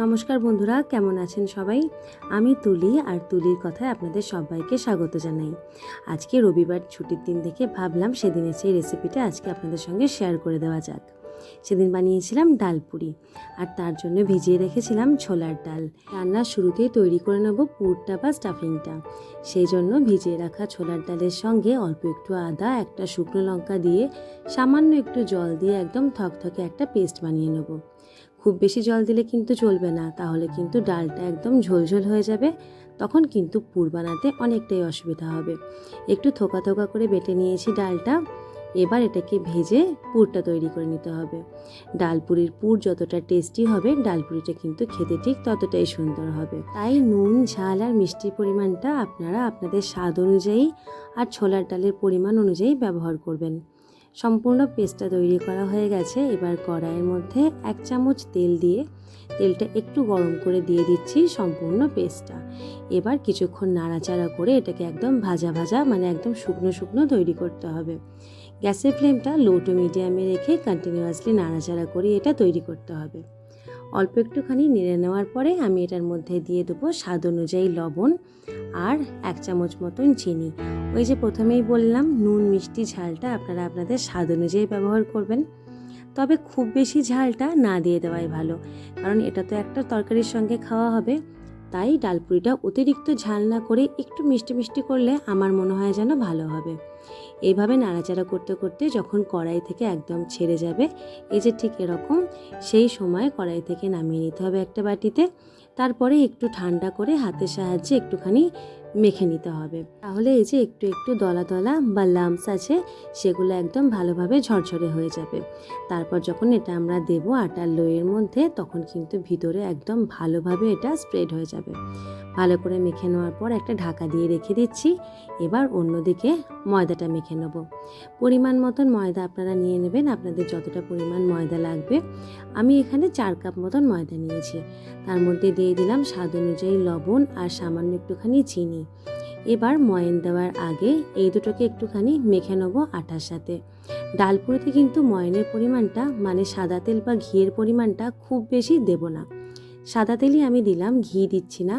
নমস্কার বন্ধুরা, কেমন আছেন সবাই? আমি তুলি, আর তুলির কথায় আপনাদের সবাইকে স্বাগত জানাই। আজকে রবিবার ছুটির দিন দেখে ভাবলাম সেদিনের সেই রেসিপিটা আজকে আপনাদের সঙ্গে শেয়ার করে দেওয়া যাক। সেদিন বানিয়েছিলাম ডাল পুরি, আর তার জন্য ভিজিয়ে রেখেছিলাম ছোলার ডাল। রান্নার শুরুতেই তৈরি করে নেব পুরটা বা স্টাফিংটা। সেই জন্য ভিজিয়ে রাখা ছোলার ডালের সঙ্গে অল্প একটু আদা, একটা শুকনো লঙ্কা দিয়ে সামান্য একটু জল দিয়ে একদম থকথকে একটা পেস্ট বানিয়ে নেব। খুব বেশি জল দিলে কিন্তু চলবে না, তাহলে কিন্তু ডালটা একদম ঝোলঝোল হয়ে যাবে, তখন কিন্তু পুর বানাতে অনেকটাই অসুবিধা হবে। একটু থোকা থোকা করে বেটে নিয়েছি ডালটা। এবার এটাকে ভেজে পুরটা তৈরি করে নিতে হবে। ডালপুরির পুর যতটা টেস্টি হবে, ডালপুরিটা কিন্তু খেতে ঠিক ততটাই সুন্দর হবে। তাই নুন, ঝাল আর মিষ্টির পরিমাণটা আপনারা আপনাদের স্বাদ অনুযায়ী আর ছোলার ডালের পরিমাণ অনুযায়ী ব্যবহার করবেন। সম্পূর্ণ পেস্টটা তৈরি করা হয়ে গেছে। এবার কড়াইয়ের মধ্যে 1 চামচ তেল দিয়ে তেলটা একটু গরম করে দিয়ে দিচ্ছি সম্পূর্ণ পেস্টটা। এবার কিছুক্ষণ নাড়াচাড়া করে এটাকে একদম ভাজা ভাজা, মানে একদম শুকনো শুকনো তৈরি করতে হবে। গ্যাসের ফ্লেমটা লো টু মিডিয়ামে রেখে কন্টিনিউয়াসলি নাড়াচাড়া করে এটা তৈরি করতে হবে। অল্প একটুখানি নেড়ে নেওয়ার পরে আমি এটার মধ্যে দিয়ে দেবো স্বাদ অনুযায়ী লবণ আর 1 চামচ মতন চিনি। ওই যে প্রথমেই বললাম, নুন, মিষ্টি, ঝালটা আপনারা আপনাদের স্বাদ অনুযায়ী ব্যবহার করবেন। তবে খুব বেশি ঝালটা না দিয়ে দেওয়াই ভালো, কারণ এটা তো একটা তরকারির সঙ্গে খাওয়া হবে। তাই ডালপুরিটা অতিরিক্ত ঝাল না করে একটু মিষ্টি মিষ্টি করলে আমার মনে হয় যেন ভালো হবে। এইভাবে নাড়াচাড়া করতে করতে যখন কড়াই থেকে একদম ছেড়ে যাবে, এই যে ঠিক এরকম, সেই সময় কড়াই থেকে নামিয়ে নিতে হবে একটা বাটিতে। তারপরে একটু ঠান্ডা করে হাতের সাহায্যে একটুখানি মেখে নিতে হবে। তাহলে এই যে একটু একটু দলা দলা বা লাম্পস আছে, সেগুলো একদম ভালোভাবে ঝরঝরে হয়ে যাবে। তারপর যখন এটা আমরা দেবো আটার লোয়ের মধ্যে, তখন কিন্তু ভিতরে একদম ভালোভাবে এটা স্প্রেড হয়ে যাবে। ভালো করে মেখে নেওয়ার পর একটা ঢাকা দিয়ে রেখে দিচ্ছি। এবার অন্যদিকে ময়দাটা মেখে নেব। পরিমাণ মতন ময়দা আপনারা নিয়ে নেবেন, আপনাদের যতটা পরিমাণ ময়দা লাগবে। আমি এখানে 4 কাপ মতন ময়দা নিয়েছি। তার মধ্যে দিয়ে দিলাম স্বাদ অনুযায়ী লবণ আর সামান্য একটুখানি চিনি। এবার ময়ান দেওয়ার আগে এই দুটোকে একটুখানি মেখে নেবো আটার সাথে। ডালপুরিতে কিন্তু ময়ানের পরিমাণটা, মানে সাদা তেল বা ঘিয়ের পরিমাণটা খুব বেশি দেব না। সাদা তেলই আমি দিলাম, ঘি দিচ্ছি না,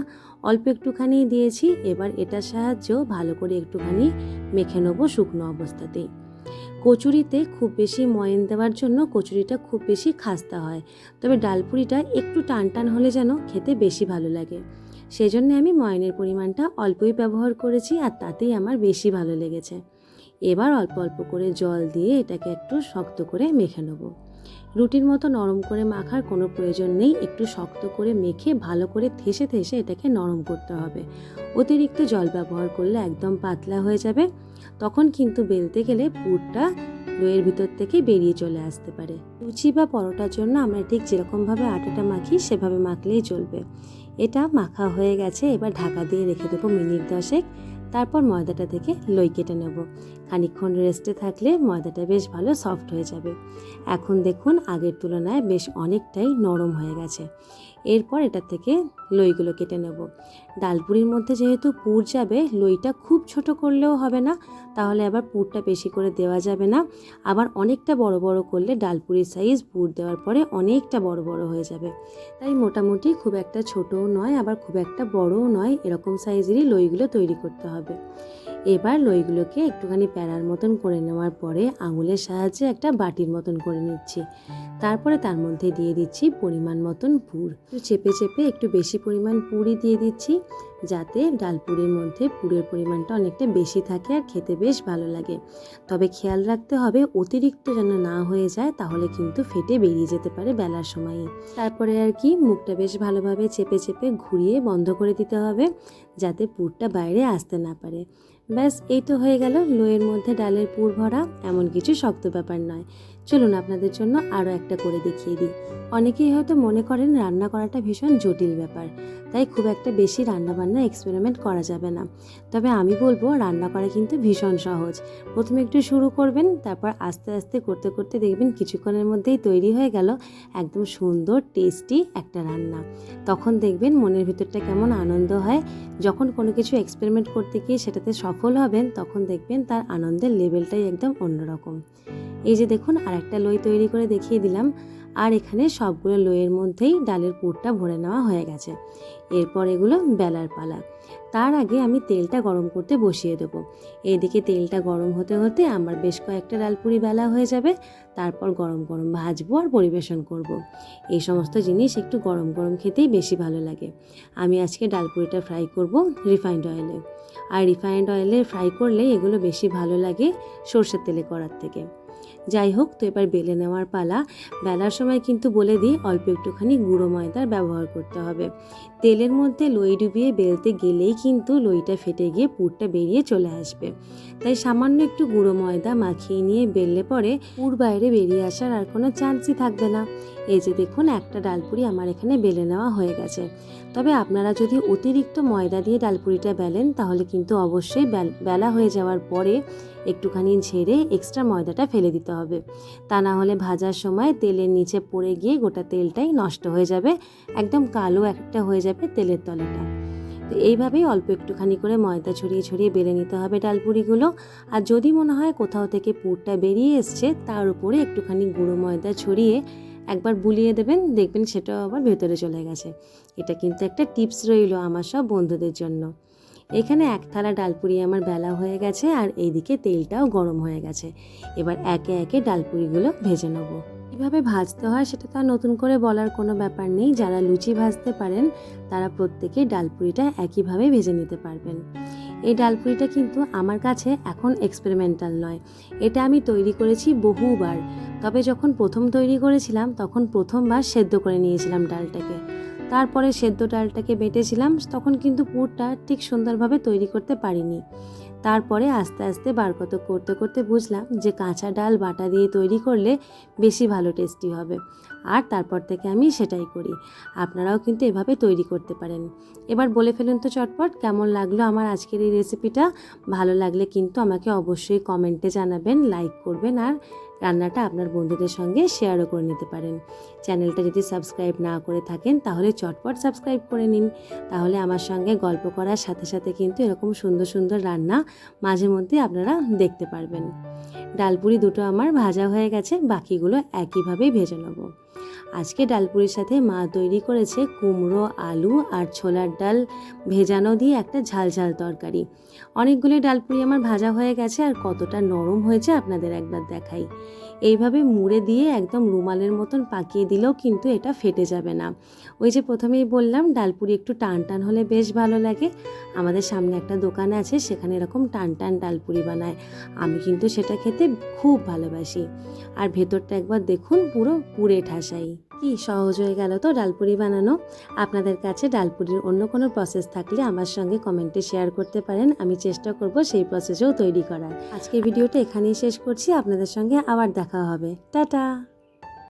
অল্প একটুখানি দিয়েছি। এবার এটার সাহায্যেও ভালো করে একটুখানি মেখে নেবো শুকনো অবস্থাতেই। কচুরিতে খুব বেশি ময়ান দেওয়ার জন্য কচুরিটা খুব বেশি খাস্তা হয়, তবে ডালপুরিটা একটু টান টান হলে যেন খেতে বেশি ভালো লাগে। সেই জন্য আমি ময়ানের পরিমাণটা অল্পই ব্যবহার করেছি, আর তাতেই আমার বেশি ভালো লেগেছে। এবার অল্প অল্প করে জল দিয়ে এটাকে একটু শক্ত করে মেখে নেব। রুটির মতো নরম করে মাখার কোনো প্রয়োজন নেই, একটু শক্ত করে মেখে ভালো করে থেসে থেসে এটাকে নরম করতে হবে। অতিরিক্ত জল ব্যবহার করলে একদম পাতলা হয়ে যাবে, তখন কিন্তু বেলতে গেলে পুরটা লোয়ের ভিতর থেকে বেরিয়ে চলে আসতে পারে। লুচি বা পরোটার জন্য আমরা ঠিক যেরকমভাবে আটাটা মাখি সেভাবে মাখলেই চলবে। এটা মাখা হয়ে গেছে। এবার ঢাকা দিয়ে রেখে দেবো মিনিট 10। তারপর ময়দাটা থেকে লই কেটে নেব। খানিকক্ষণ রেস্টে থাকলে ময়দাটা বেশ ভালো সফট হয়ে যাবে। এখন দেখুন আগের তুলনায় বেশ অনেকটাই নরম হয়ে গেছে। এরপর এটা থেকে লইগুলো কেটে নেব। ডালপুরির মধ্যে যেহেতু পুর যাবে, লইটা খুব ছোট করলেও হবে না, তাহলে আবার পুরটা বেশি করে দেওয়া যাবে না। আবার অনেকটা বড় বড় করলে ডালপুরির সাইজ পুর দেওয়ার পরে অনেকটা বড় বড় হয়ে যাবে। তাই মোটামুটি খুব একটা ছোটও নয়, আবার খুব একটা বড়ও নয়, এরকম সাইজেরই লইগুলো তৈরি করতে হবে। এবার লইগুলোকে একটুখানি প্যারার মতন করে নেওয়ার পরে আঙুলের সাহায্যে একটা বাটির মতন করে নিচ্ছি। তারপরে তার মধ্যে দিয়ে দিচ্ছি পরিমাণ মতন পুর। একটু চেপে চেপে একটু বেশি পরিমাণ পুরই দিয়ে দিচ্ছি, যাতে ডালপুরির মধ্যে পুরের পরিমাণটা অনেকটা বেশি থাকে আর খেতে বেশ ভালো লাগে। তবে খেয়াল রাখতে হবে অতিরিক্ত যেন না হয়ে যায়, তাহলে কিন্তু ফেটে বেরিয়ে যেতে পারে বেলার সময়ই। তারপরে আর কি মুখটা বেশ ভালোভাবে চেপে চেপে ঘুরিয়ে বন্ধ করে দিতে হবে, যাতে পুরটা বাইরে আসতে না পারে। ব্যাস, এই তো হয়ে গেল লোয়ের মধ্যে ডালের পুর ভরা। এমন কিছু শক্ত ব্যাপার নয়। চলুন আপনাদের জন্য আরও একটা করে দেখিয়ে দিই। অনেকেই হয়তো মনে করেন রান্না করাটা ভীষণ জটিল ব্যাপার, তাই খুব একটা বেশি রান্নাবান্না এক্সপেরিমেন্ট করা যাবে না। তবে আমি বলবো রান্না করা কিন্তু ভীষণ সহজ। প্রথমে একটু শুরু করবেন, তারপর আস্তে আস্তে করতে করতে দেখবেন কিছুক্ষণের মধ্যেই তৈরি হয়ে গেল একদম সুন্দর টেস্টি একটা রান্না। তখন দেখবেন মনের ভিতরটা কেমন আনন্দ হয়। যখন কোনো কিছু এক্সপেরিমেন্ট করতে গিয়ে সেটাতে সফল হবেন, তখন দেখবেন তার আনন্দের লেভেলটাই একদম অন্যরকম। এই যে দেখুন, আর একটা লই তৈরি করে দেখিয়ে দিলাম। আর এখানে সবগুলো লোয়ের মধ্যেই ডালের পুরটা ভরে নেওয়া হয়ে গেছে। এরপর এগুলো বেলার পালা। তার আগে আমি তেলটা গরম করতে বসিয়ে দেবো। এইদিকে তেলটা গরম হতে হতে আমার বেশ কয়েকটা ডালপুরি বেলা হয়ে যাবে। তারপর গরম গরম ভাজবো আর পরিবেশন করব। এই সমস্ত জিনিস একটু গরম গরম খেতেই বেশি ভালো লাগে। আমি আজকে ডালপুরিটা ফ্রাই করব রিফাইন্ড অয়েলে। আর রিফাইন্ড অয়েলে ফ্রাই করলে এগুলো বেশি ভালো লাগে সর্ষের তেলে করার থেকে। যাই হোক, তো এবার বেলে নেওয়ার পালা। বেলার সময় কিন্তু বলে দিই অল্প একটুখানি গুঁড়ো ময়দার ব্যবহার করতে হবে। তেলের মধ্যে লই ডুবিয়ে বেলতে গেলেই কিন্তু লইটা ফেটে গিয়ে পুরটা বেরিয়ে চলে আসবে। তাই সামান্য একটু গুঁড়ো ময়দা মাখিয়ে নিয়ে বেললে পরে পুর বাইরে বেরিয়ে আসার আর কোনো চান্সই থাকবে না। এই যে দেখুন, একটা ডালপুরি আমার এখানে বেলে নেওয়া হয়ে গেছে। তবে আপনারা যদি অতিরিক্ত ময়দা দিয়ে ডালপুরিটা বেলেন তাহলে কিন্তু অবশ্যই বেলা হয়ে যাওয়ার পরে একটুখানি ঝেড়ে এক্সট্রা ময়দাটা ফেলে দিতে হবে। তা না হলে ভাজার সময় তেলের নিচে পড়ে গিয়ে গোটা তেলটাই নষ্ট হয়ে যাবে, একদম কালো একটা হয়ে যাবে তেলের তলাটা। তো এইভাবেই অল্প একটুখানি করে ময়দা ছড়িয়ে ছড়িয়ে বেলে নিতে হবে ডালপুরিগুলো। আর যদি মনে হয় কোথাও থেকে পুরটা বেরিয়ে এসছে, তার উপরে একটুখানি গুঁড়ো ময়দা ছড়িয়ে একবার বুলিয়ে দেবেন, দেখবেন সেটাও আবার ভেতরে চলে গেছে। এটা কিন্তু একটা টিপস রইল আমার সব বন্ধুদের জন্য। এখানে এক থালা ডালপুরি আমার বেলা হয়ে গেছে আর এইদিকে তেলটাও গরম হয়ে গেছে। এবার একে একে ডালপুরিগুলো ভেজে নেব। কীভাবে ভাজতে হয় সেটা তো আর নতুন করে বলার কোনো ব্যাপার নেই। যারা লুচি ভাজতে পারেন তারা প্রত্যেকেই ডালপুরিটা একইভাবে ভেজে নিতে পারবেন। এই ডালপুরিটা কিন্তু আমার কাছে এখন এক্সপেরিমেন্টাল নয়, এটা আমি তৈরি করেছি বহুবার। তবে যখন প্রথম তৈরি করেছিলাম তখন প্রথমবার সেদ্ধ করে নিয়েছিলাম ডালটাকে। তারপরে সেদ্ধ ডালটাকে বেটেছিলাম, তখন কিন্তু পুরটা ঠিক সুন্দরভাবে তৈরি করতে পারিনি। তারপরে আস্তে আস্তে বারকত করতে করতে বুঝলাম যে কাঁচা ডাল বাটা দিয়ে তৈরি করলে বেশি ভালো টেস্টি হবে। আর তারপর থেকে আমি সেটাই করি। আপনারাও কিন্তু এভাবে তৈরি করতে পারেন। এবার বলে ফেলুন তো চটপট কেমন লাগলো আমার আজকের এই রেসিপিটা। ভালো লাগলে কিন্তু আমাকে অবশ্যই কমেন্টে জানাবেন, লাইক করবেন আর রান্নাটা আপনার বন্ধুদের সঙ্গে শেয়ারও করে নিতে পারেন। চ্যানেলটা যদি সাবস্ক্রাইব না করে থাকেন তাহলে চটপট সাবস্ক্রাইব করে নিন। তাহলে আমার সঙ্গে গল্প করার সাথে সাথে কিন্তু এরকম সুন্দর সুন্দর রান্না মাঝে মধ্যে আপনারা দেখতে পারবেন। ডালপুরি দুটো আমার ভাজা হয়ে গেছে, বাকিগুলো একইভাবেই ভেজে নেব। আজকে ডালপুরির সাথে মা তৈরি করেছে কুমড়ো, আলু আর ছোলার ডাল ভেজানো দিয়ে একটা ঝাল ঝাল তরকারি। অনেকগুলো ডালপুরি আমার ভাজা হয়ে গেছে আর কতটা নরম হয়েছে আপনাদের একবার দেখাই। এইভাবে মুড়ে দিয়ে একদম রুমালের মতন পাকিয়ে দিলেও কিন্তু এটা ফেটে যাবে না। ওই যে প্রথমেই বললাম ডালপুরি একটু টান টান হলে বেশ ভালো লাগে। আমাদের সামনে একটা দোকান আছে, সেখানে এরকম টান টান ডালপুরি বানায়। আমি কিন্তু সেটা খেতে খুব ভালোবাসি। আর ভেতরটা একবার দেখুন, পুরো পুড়ে ঠাসাই। কি সহজ হয়ে গেল তো ডালপুরি বানানো। আপনাদের কাছে ডালপুরির অন্য কোনো প্রসেস থাকলে আমার সঙ্গে কমেন্টে শেয়ার করতে পারেন, আমি চেষ্টা করব সেই প্রসেসেও তৈরি করার। আজকের ভিডিওটা এখানেই শেষ করছি, আপনাদের সঙ্গে আবার দেখা হবে। টাটা।